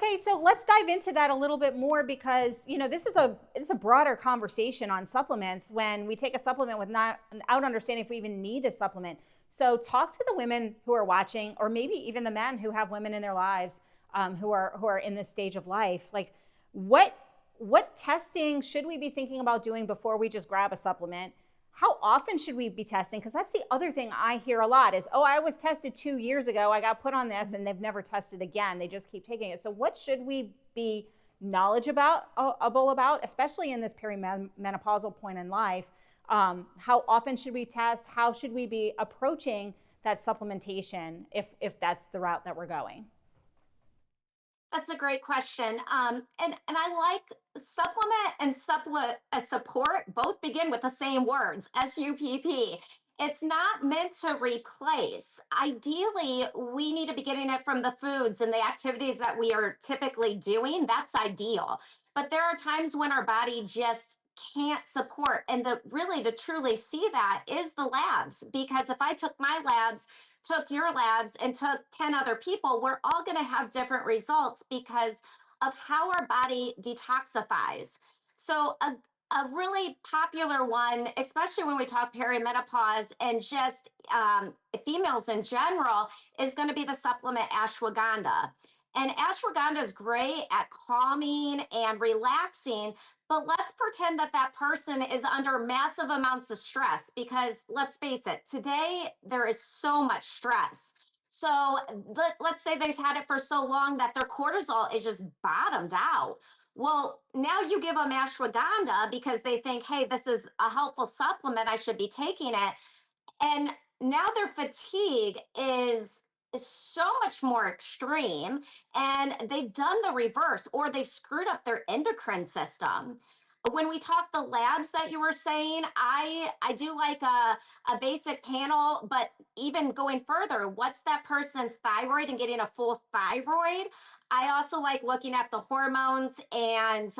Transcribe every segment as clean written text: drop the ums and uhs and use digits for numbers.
Okay, so let's dive into that a little bit more because this is a broader conversation on supplements when we take a supplement without understanding if we even need a supplement. So talk to the women who are watching, or maybe even the men who have women in their lives, who are in this stage of life. Like, what what testing should we be thinking about doing before we just grab a supplement? How often should we be testing? Because that's the other thing I hear a lot is, oh, I was tested 2 years ago. I got put on this and they've never tested again. They just keep taking it. So what should we be knowledgeable about, especially in this perimenopausal point in life? How often should we test? How should we be approaching that supplementation if that's the route that we're going? That's a great question. And I like supplement and support both begin with the same words, SUPP. It's not meant to replace. Ideally, we need to be getting it from the foods and the activities that we are typically doing. That's ideal. But there are times when our body just can't support. And the really to truly see that is the labs. Because if I took my labs, took your labs, and took 10 other people, we're all going to have different results because of how our body detoxifies. So, a really popular one, especially when we talk perimenopause and just females in general, is going to be the supplement ashwagandha. And ashwagandha is great at calming and relaxing, but let's pretend that that person is under massive amounts of stress because let's face it, today there is so much stress. So let's say they've had it for so long that their cortisol is just bottomed out. Well, now you give them ashwagandha because they think, hey, this is a helpful supplement. I should be taking it. And now their fatigue is so much more extreme, and they've done the reverse, or they've screwed up their endocrine system. When we talk the labs that you were saying, I do like a basic panel, but even going further, what's that person's thyroid and getting a full thyroid? I also like looking at the hormones and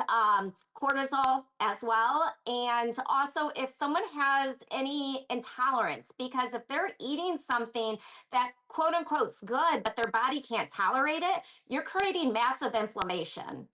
cortisol as well. And also, if someone has any intolerance, because if they're eating something that quote unquote's good, but their body can't tolerate it, you're creating massive inflammation.